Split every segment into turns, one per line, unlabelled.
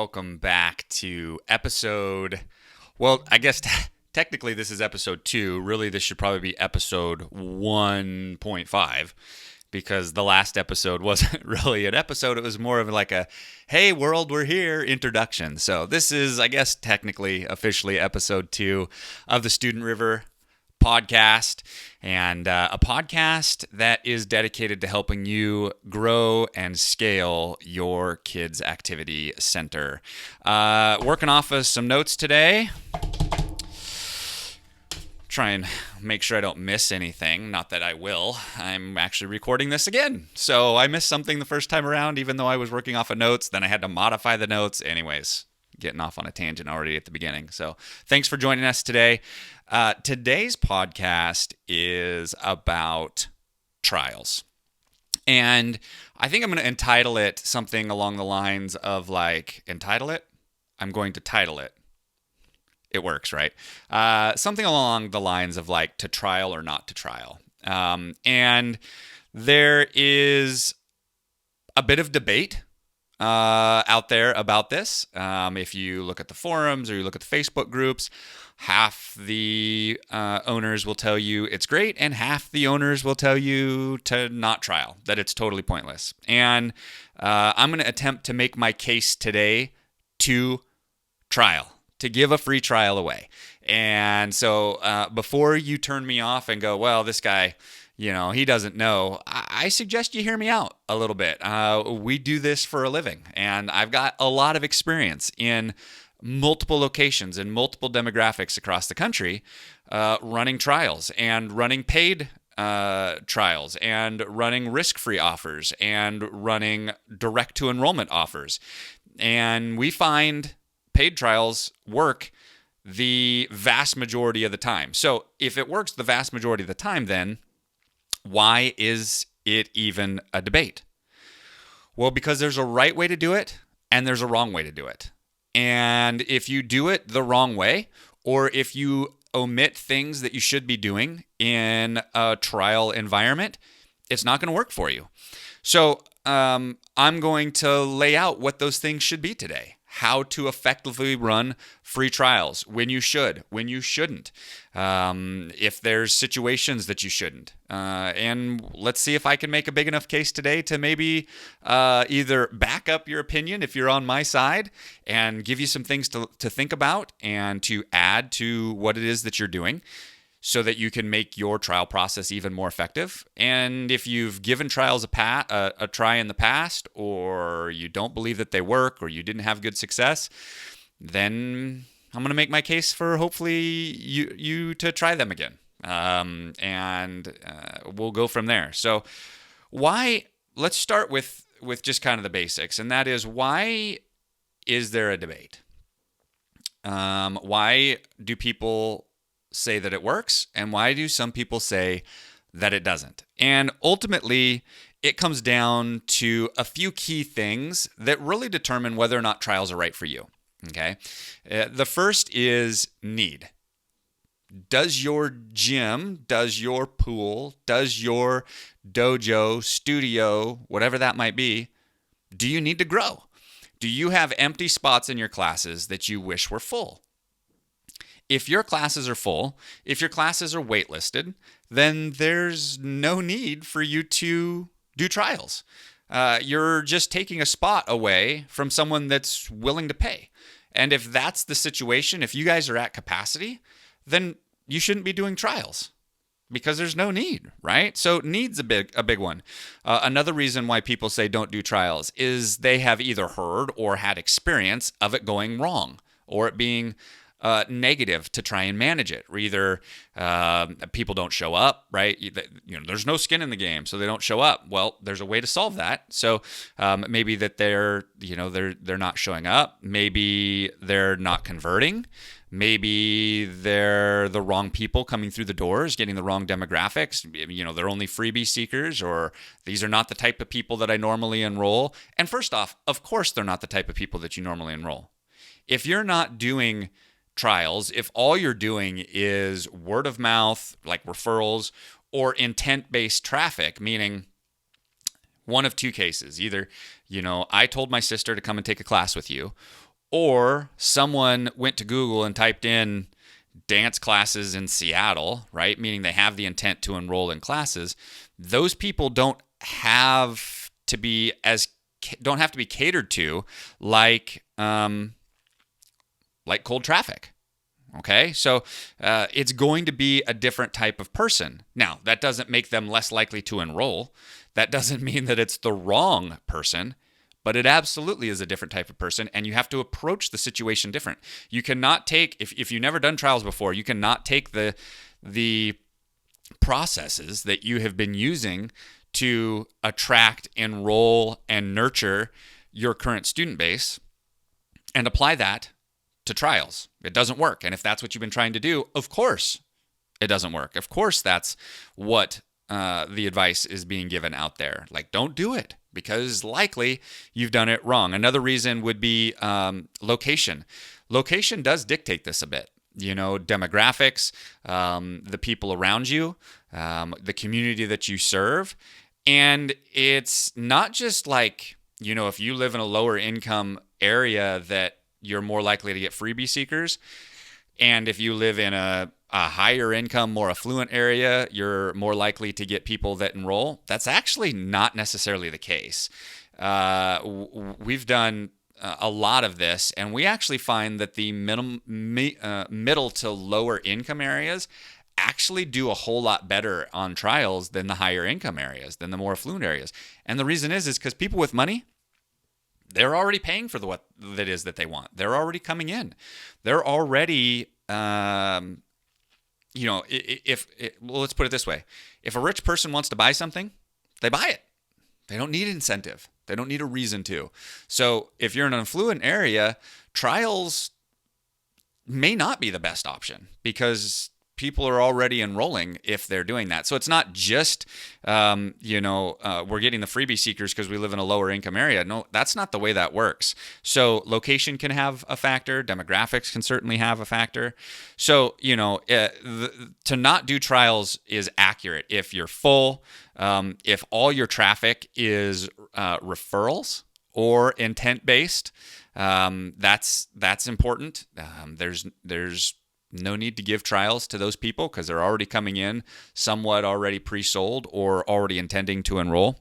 welcome back to well, I guess technically this is episode 2. Really, this should probably be episode 1.5 because the last episode wasn't really an episode. It was more of like a, hey, world, we're here introduction. So this is, I guess, technically, officially episode 2 of the Student River podcast, and a podcast that is dedicated to helping you grow and scale your kids' activity center. Working off of some notes today. Try and make sure I don't miss anything. Not that I will. I'm actually recording this again. So I missed something the first time around, even though I was working off of notes. Then I had to modify the notes. Anyways, getting off on a tangent already at the beginning. So thanks for joining us today. Today's podcast is about trials. And I think I'm going to entitle it something along the lines of I'm going to title it. It works, right? Something along the lines of like to trial or not to trial. And there is a bit of debate out there about this. If you look at the forums or you look at the Facebook groups, half the owners will tell you it's great, and half the owners will tell you to not trial, that it's totally pointless. And I'm going to attempt to make my case today to trial, to give a free trial away. And so before you turn me off and go, well, this guy, he doesn't know, I suggest you hear me out a little bit. We do this for a living, and I've got a lot of experience in multiple locations and multiple demographics across the country running trials and running paid trials and running risk-free offers and running direct-to-enrollment offers. And we find paid trials work the vast majority of the time. So if it works the vast majority of the time, then why is it even a debate? Well, because there's a right way to do it and there's a wrong way to do it. And if you do it the wrong way, or if you omit things that you should be doing in a trial environment, it's not going to work for you. So I'm going to lay out what those things should be today. How to effectively run free trials, when you should, when you shouldn't, if there's situations that you shouldn't. And let's see if I can make a big enough case today to maybe either back up your opinion if you're on my side and give you some things to think about and to add to what it is that you're doing, so that you can make your trial process even more effective. And if you've given trials a try in the past, or you don't believe that they work, or you didn't have good success, then I'm going to make my case for hopefully you to try them again. And we'll go from there. So let's start with just kind of the basics, and that is, why is there a debate? Why do people say that it works, and why do some people say that it doesn't? And ultimately, it comes down to a few key things that really determine whether or not trials are right for you. Okay, the first is need. Does your gym, does your pool, does your dojo, studio, whatever that might be, do you need to grow? Do you have empty spots in your classes that you wish were full? If your classes are full, if your classes are waitlisted, then there's no need for you to do trials. You're just taking a spot away from someone that's willing to pay. And if that's the situation, if you guys are at capacity, then you shouldn't be doing trials, because there's no need, right? So need's a big one. Another reason why people say don't do trials is they have either heard or had experience of it going wrong, or it being negative to try and manage it. Or either people don't show up, right? There's no skin in the game, so they don't show up. Well, there's a way to solve that. So maybe that they're not showing up. Maybe they're not converting. Maybe they're the wrong people coming through the doors, getting the wrong demographics. They're only freebie seekers, or these are not the type of people that I normally enroll. And first off, of course, they're not the type of people that you normally enroll. If you're not doing trials, if all you're doing is word of mouth, like referrals, or intent-based traffic, meaning one of two cases. Either, I told my sister to come and take a class with you, Or someone went to Google and typed in dance classes in Seattle, right? Meaning they have the intent to enroll in classes. Those people don't have to be catered to like cold traffic. Okay, so it's going to be a different type of person. Now, that doesn't make them less likely to enroll. That doesn't mean that it's the wrong person, but it absolutely is a different type of person, and you have to approach the situation different. You cannot take, if you've never done trials before, you cannot take the processes that you have been using to attract, enroll, and nurture your current student base and apply that to trials. It doesn't work. And if that's what you've been trying to do, of course it doesn't work. Of course that's what the advice is being given out there. Like, don't do it because likely you've done it wrong. Another reason would be location. Location does dictate this a bit. Demographics, the people around you, the community that you serve. And it's not just like, if you live in a lower income area that you're more likely to get freebie seekers. And if you live in a higher income, more affluent area, you're more likely to get people that enroll. That's actually not necessarily the case. We've done a lot of this, and we actually find that the middle to lower income areas actually do a whole lot better on trials than the higher income areas, than the more affluent areas. And the reason is because people with money, they're already paying for what that is that they want. They're already coming in. They're already, well, let's put it this way. If a rich person wants to buy something, they buy it. They don't need incentive. They don't need a reason to. So if you're in an affluent area, trials may not be the best option because people are already enrolling if they're doing that. So it's not just, we're getting the freebie seekers because we live in a lower income area. No, that's not the way that works. So location can have a factor. Demographics can certainly have a factor. So, to not do trials is accurate. If you're full, if all your traffic is referrals or intent-based, that's important. There's no need to give trials to those people because they're already coming in somewhat already pre-sold or already intending to enroll.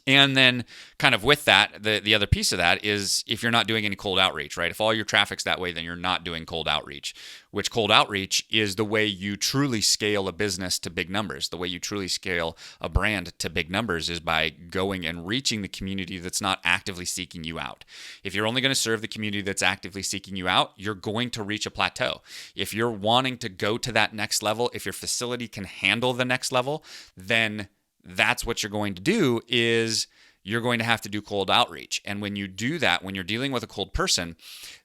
And then kind of with that, the other piece of that is if you're not doing any cold outreach, right? If all your traffic's that way, then you're not doing cold outreach, which cold outreach is the way you truly scale a business to big numbers. The way you truly scale a brand to big numbers is by going and reaching the community that's not actively seeking you out. If you're only going to serve the community that's actively seeking you out, you're going to reach a plateau. If you're wanting to go to that next level, if your facility can handle the next level, then that's what you're going to do is you're going to have to do cold outreach. And when you do that, when you're dealing with a cold person,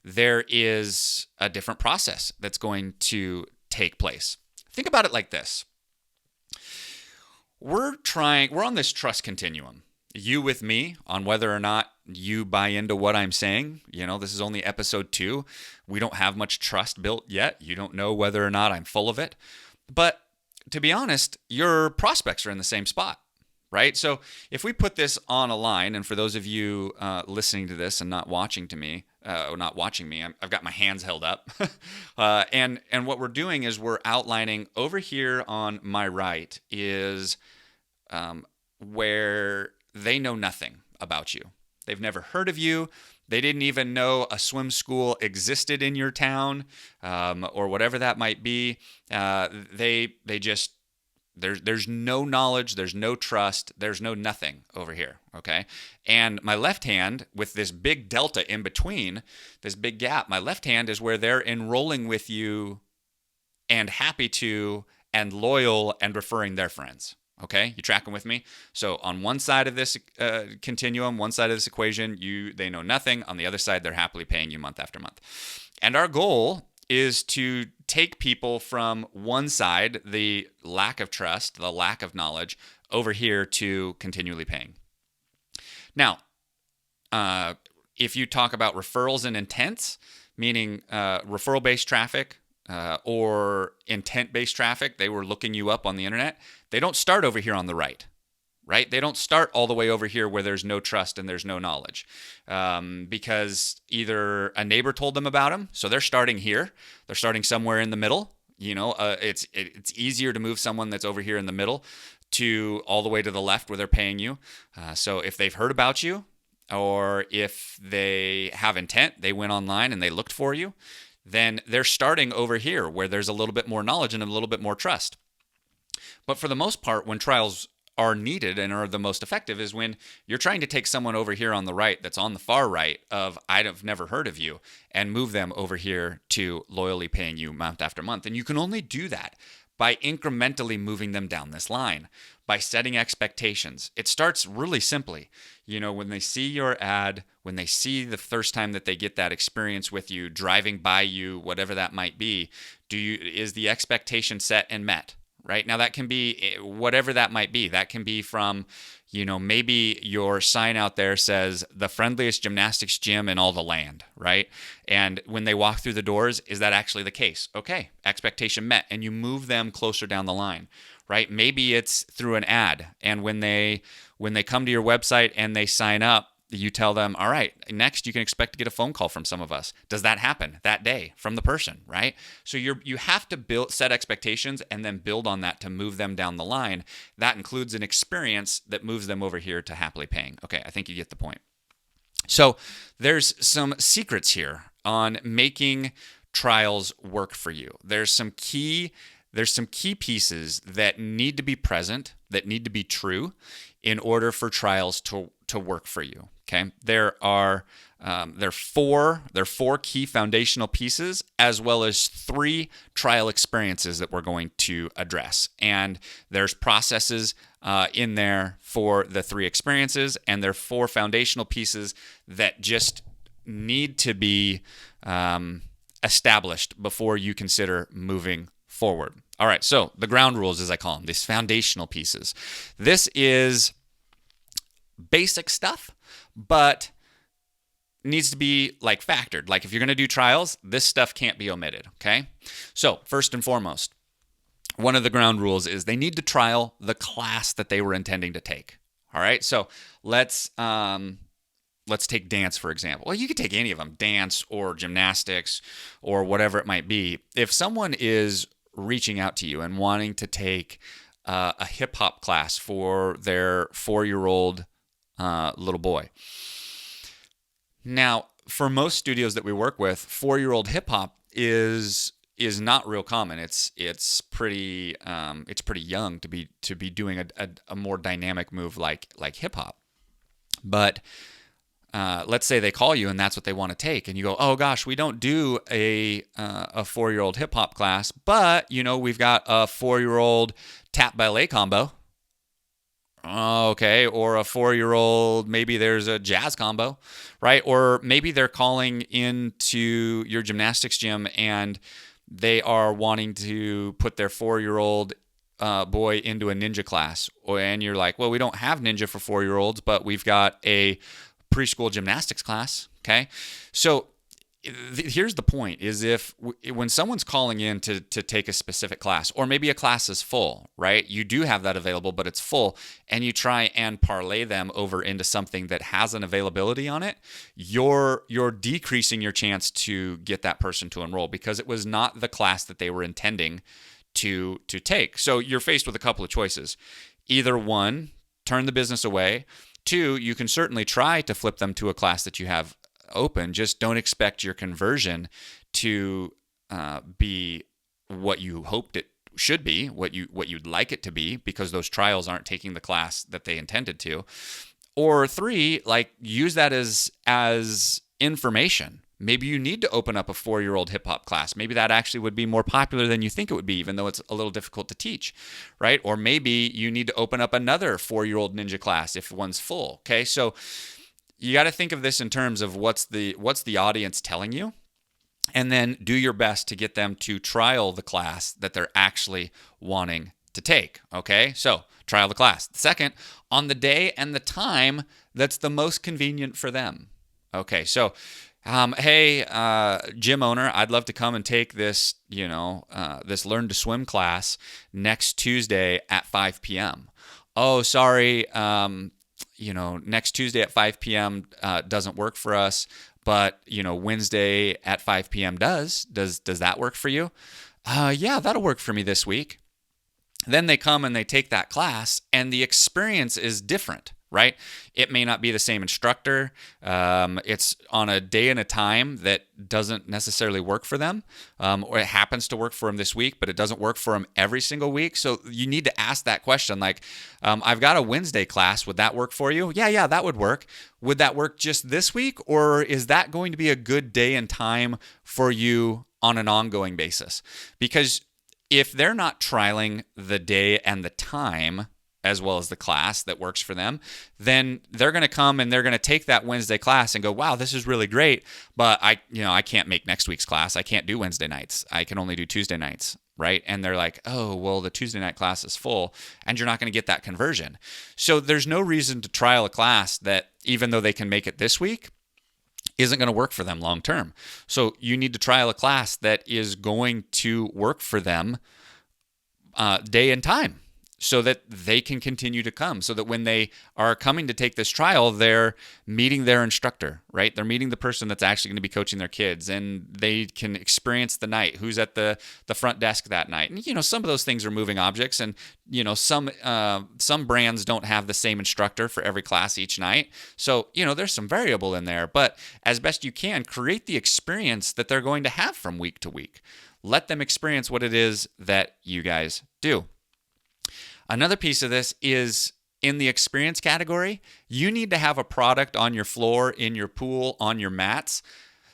there is a different process that's going to take place. Think about it like this. We're on this trust continuum. You with me on whether or not you buy into what I'm saying. This is only episode 2. We don't have much trust built yet. You don't know whether or not I'm full of it. But to be honest, your prospects are in the same spot, right? So if we put this on a line, and for those of you listening to this and not watching me, I've got my hands held up. And what we're doing is we're outlining over here on my right is where they know nothing about you. They've never heard of you. They didn't even know a swim school existed in your town, or whatever that might be. They just there's no knowledge, there's no trust, there's no nothing over here. Okay, and my left hand with this big delta in between, this big gap. My left hand is where they're enrolling with you, and happy to, and loyal, and referring their friends. Okay, you tracking with me? So on one side of this continuum, one side of this equation, they know nothing. On the other side, they're happily paying you month after month. And our goal is to take people from one side, the lack of trust, the lack of knowledge, over here to continually paying. Now, if you talk about referrals and intents, meaning referral-based traffic, or intent-based traffic, they were looking you up on the internet, they don't start over here on the right, right? They don't start all the way over here where there's no trust and there's no knowledge, because either a neighbor told them about them, so they're starting here. They're starting somewhere in the middle. It's easier to move someone that's over here in the middle to all the way to the left where they're paying you. So if they've heard about you, or if they have intent, they went online and they looked for you, then they're starting over here where there's a little bit more knowledge and a little bit more trust. But for the most part, when trials are needed and are the most effective is when you're trying to take someone over here on the right that's on the far right of I've never heard of you and move them over here to loyally paying you month after month. And you can only do that by incrementally moving them down this line, by setting expectations. It starts really simply. When they see your ad, when they see the first time that they get that experience with you, driving by you, whatever that might be, is the expectation set and met? Right? Now that can be whatever that might be. That can be from, maybe your sign out there says the friendliest gymnastics gym in all the land, right? And when they walk through the doors, is that actually the case? Okay, expectation met, and you move them closer down the line, right? Maybe it's through an ad, and when they come to your website and they sign up, you tell them, all right, next you can expect to get a phone call from some of us. Does that happen that day from the person, right? So you have to set expectations and then build on that to move them down the line. That includes an experience that moves them over here to happily paying. Okay, I think you get the point. So there's some secrets here on making trials work for you. There's some key pieces that need to be present, that need to be true in order for trials to work for you. Okay, there are four key foundational pieces, as well as 3 trial experiences that we're going to address. And there's processes in there for the 3 experiences, and there are 4 foundational pieces that just need to be established before you consider moving forward. All right, so the ground rules, as I call them, these foundational pieces. This is basic stuff, but needs to be factored. Like if you're going to do trials, this stuff can't be omitted, okay? So first and foremost, one of the ground rules is they need to trial the class that they were intending to take. All right, so let's take dance, for example. Well, you could take any of them, dance or gymnastics or whatever it might be. If someone is reaching out to you and wanting to take a hip hop class for their 4-year-old little boy. Now, for most studios that we work with, 4-year-old hip hop is not real common. It's pretty young to be doing a more dynamic move like hip hop. But let's say they call you and that's what they want to take, and you go, oh gosh, we don't do a 4-year-old hip hop class, but we've got a 4-year-old tap ballet combo. Okay, or a 4-year-old, maybe there's a jazz combo, right? Or maybe they're calling into your gymnastics gym and they are wanting to put their 4-year-old boy into a ninja class. And you're like, well, we don't have ninja for 4-year-olds, but we've got a preschool gymnastics class, okay? So here's the point, is when someone's calling in to take a specific class, or maybe a class is full, right? You do have that available, but it's full, and you try and parlay them over into something that has an availability on it, you're decreasing your chance to get that person to enroll because it was not the class that they were intending to take. So you're faced with a couple of choices. Either 1, turn the business away. 2, you can certainly try to flip them to a class that you have open. Just don't expect your conversion to be what you hoped it should be, what you'd like it to be, because those trials aren't taking the class that they intended to. Or 3, use that as information. Maybe you need to open up a 4-year-old hip hop class. Maybe that actually would be more popular than you think it would be, even though it's a little difficult to teach, right? Or maybe you need to open up another 4-year-old ninja class if one's full. Okay, so you got to think of this in terms of what's the audience telling you, and then do your best to get them to trial the class that they're actually wanting to take. Okay, so trial the class. Second, on the day and the time that's the most convenient for them. Okay, so hey, gym owner, I'd love to come and take this, this Learn to Swim class next Tuesday at 5 p.m. oh, sorry, next Tuesday at 5 p.m. Doesn't work for us, but Wednesday at 5 p.m. does. Does that work for you? Yeah, that'll work for me this week. Then they come and they take that class, and the experience is different, right? It may not be the same instructor. It's on a day and a time that doesn't necessarily work for them, or it happens to work for them this week, but it doesn't work for them every single week. So you need to ask that question, like, I've got a Wednesday class. Would that work for you? Yeah, that would work. Would that work just this week, or is that going to be a good day and time for you on an ongoing basis? Because if they're not trialing the day and the time as well as the class that works for them, then they're going to come and they're going to take that Wednesday class and go, wow, this is really great, but I can't make next week's class. I can't do Wednesday nights. I can only do Tuesday nights, right? And they're like, oh, well, the Tuesday night class is full, and you're not going to get that conversion. So there's no reason to trial a class that, even though they can make it this week, isn't going to work for them long term. So you need to trial a class that is going to work for them day and time, so that they can continue to come, so that when they are coming to take this trial, they're meeting their instructor, right? They're meeting the person that's actually going to be coaching their kids, and they can experience the night, who's at the front desk that night. And, some of those things are moving objects, and, some brands don't have the same instructor for every class each night. So, there's some variable in there, but as best you can, create the experience that they're going to have from week to week. Let them experience what it is that you guys do. Another piece of this is, in the experience category, you need to have a product on your floor, in your pool, on your mats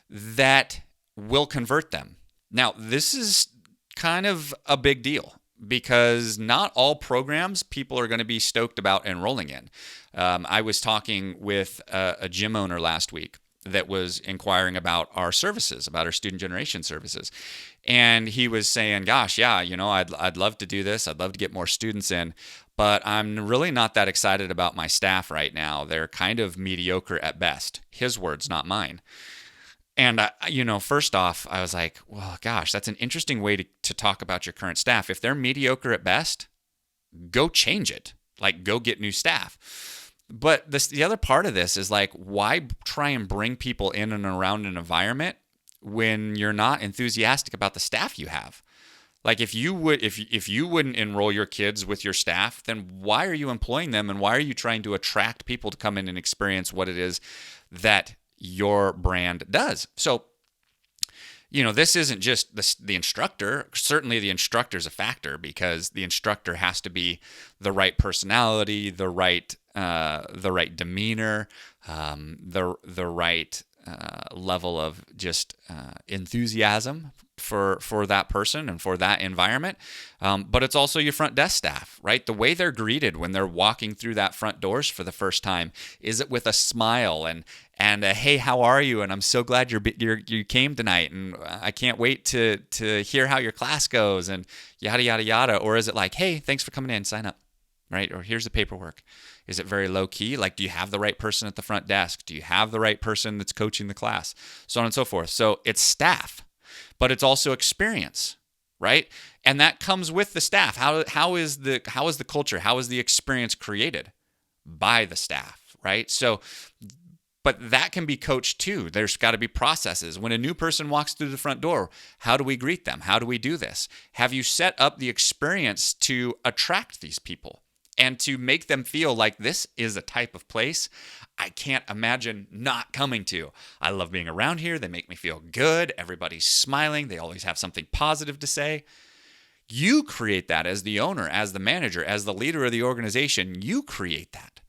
that will convert them. Now, this is kind of a big deal, because not all programs people are going to be stoked about enrolling in. I was talking with a gym owner last week that was inquiring about our services, about our student generation services. And he was saying, gosh, yeah, I'd love to do this. I'd love to get more students in, but I'm really not that excited about my staff right now. They're kind of mediocre at best. His words, not mine. And, first off, I was like, well, gosh, that's an interesting way to talk about your current staff. If they're mediocre at best, go change it. Like, go get new staff. But the other part of this is, like, why try and bring people in and around an environment when you're not enthusiastic about the staff you have? Like, if you wouldn't enroll your kids with your staff, then why are you employing them, and why are you trying to attract people to come in and experience what it is that your brand does? So, this isn't just the instructor. Certainly the instructor is a factor, because the instructor has to be the right personality, the right demeanor, the right level of just enthusiasm for that person and for that environment. But it's also your front desk staff, right? The way they're greeted when they're walking through that front doors for the first time, is it with a smile and a, hey, how are you? And I'm so glad you came tonight, and I can't wait to hear how your class goes, and yada yada yada. Or is it like, hey, thanks for coming in, sign up, right? Or here's the paperwork. Is it very low key? Like, do you have the right person at the front desk? Do you have the right person that's coaching the class? So on and so forth. So it's staff, but it's also experience, right? And that comes with the staff. How is the culture? How is the experience created? By the staff, right? So, but that can be coached too. There's got to be processes. When a new person walks through the front door, how do we greet them? How do we do this? Have you set up the experience to attract these people and to make them feel like this is a type of place I can't imagine not coming to? I love being around here. They make me feel good. Everybody's smiling. They always have something positive to say. You create that as the owner, as the manager, as the leader of the organization. You create that.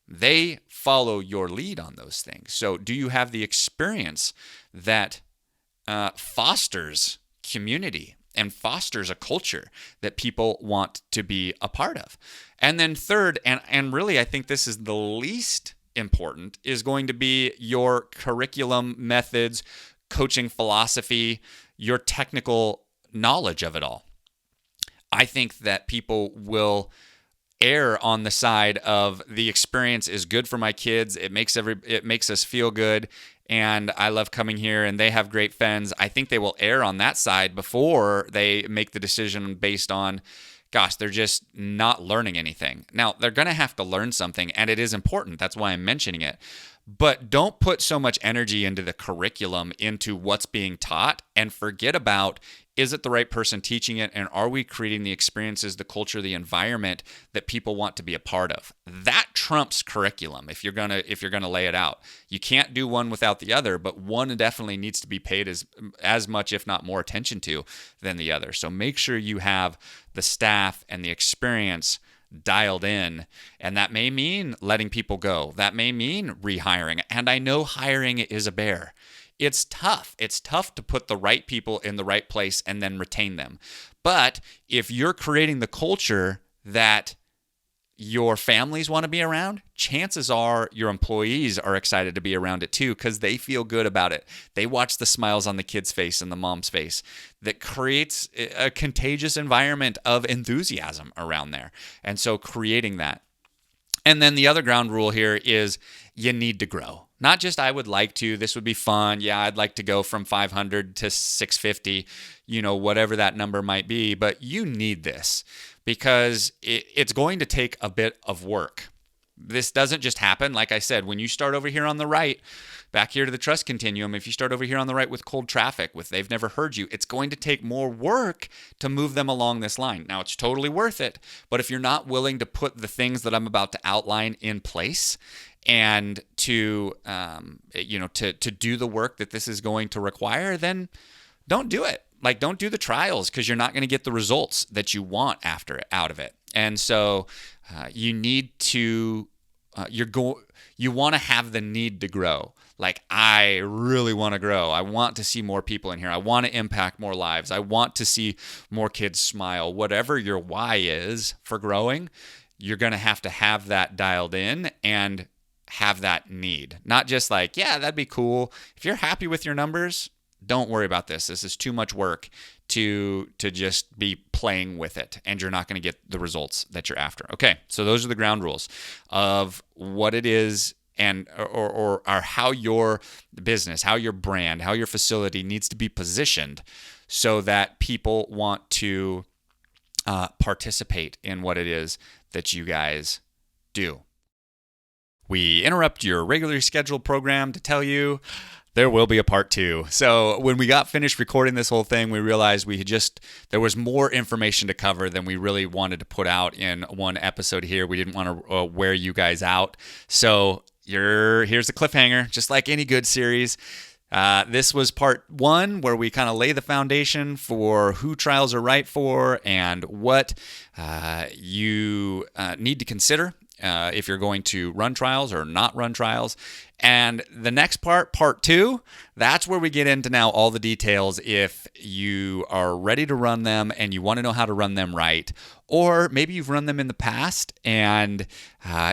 They follow your lead on those things. So do you have the experience that fosters community and fosters a culture that people want to be a part of? And then third, and really I think this is the least important, is going to be your curriculum, methods, coaching philosophy, your technical knowledge of it all. I think that people will err on the side of the experience is good for my kids. It makes us feel good, and I love coming here, and they have great friends. I think they will err on that side before they make the decision based on, gosh, they're just not learning anything. Now, they're going to have to learn something, and it is important. That's why I'm mentioning it. But don't put so much energy into the curriculum, into what's being taught, and forget about, is it the right person teaching it, and are we creating the experiences, the culture, the environment that people want to be a part of? That trumps curriculum if you're gonna lay it out. You can't do one without the other, but one definitely needs to be paid as much, if not more, attention to than the other. So make sure you have the staff and the experience dialed in, and that may mean letting people go. That may mean rehiring. And I know hiring is a bear. It's tough. It's tough to put the right people in the right place and then retain them. But if you're creating the culture that your families want to be around, chances are your employees are excited to be around it too, because they feel good about it. They watch the smiles on the kid's face and the mom's face. That creates a contagious environment of enthusiasm around there. And so creating that. And then the other ground rule here is you need to grow. Not just I would like to, this would be fun. Yeah, I'd like to go from 500 to 650, whatever that number might be, but you need this because it's going to take a bit of work. This doesn't just happen. Like I said, when you start over here on the right, back here to the trust continuum, if you start over here on the right with cold traffic, with they've never heard you, it's going to take more work to move them along this line. Now, it's totally worth it, but if you're not willing to put the things that I'm about to outline in place and to do the work that this is going to require, then don't do it. Like, don't do the trials, because you're not going to get the results that you want out of it. And so you need to, you want to have the need to grow. Like, I really want to grow. I want to see more people in here. I want to impact more lives. I want to see more kids smile. Whatever your why is for growing, you're going to have that dialed in and have that need. Not just like, yeah, that'd be cool. If you're happy with your numbers, don't worry about this. This is too much work to just be playing with it, and you're not going to get the results that you're after. Okay, so those are the ground rules of what it is, and or how your business, how your brand, how your facility needs to be positioned so that people want to participate in what it is that you guys do. We interrupt your regularly scheduled program to tell you there will be a part 2. So when we got finished recording this whole thing, we realized there was more information to cover than we really wanted to put out in one episode here. We didn't want to wear you guys out. So here's the cliffhanger, just like any good series. This was part 1, where we kind of lay the foundation for who trials are right for and what you need to consider if you're going to run trials or not run trials. And the next part 2, that's where we get into now all the details if you are ready to run them and you want to know how to run them right. Or maybe you've run them in the past and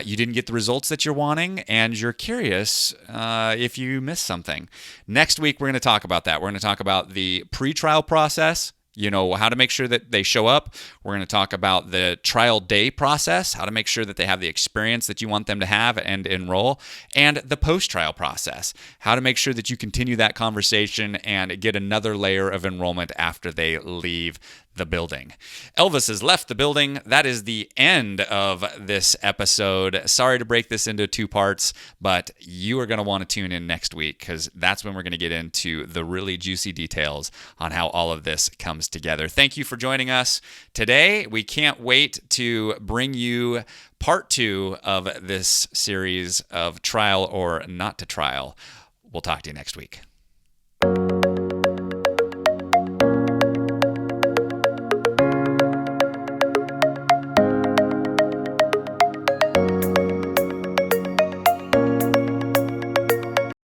you didn't get the results that you're wanting and you're curious if you missed something. Next week, we're going to talk about that. We're going to talk about the pre-trial process, how to make sure that they show up. We're going to talk about the trial day process, how to make sure that they have the experience that you want them to have and enroll, and the post-trial process, how to make sure that you continue that conversation and get another layer of enrollment after they leave the building. Elvis has left the building. That is the end of this episode. Sorry to break this into 2 parts, but you are going to want to tune in next week, because that's when we're going to get into the really juicy details on how all of this comes together. Thank you for joining us today. We can't wait to bring you part 2 of this series of Trial or Not to Trial. We'll talk to you next week.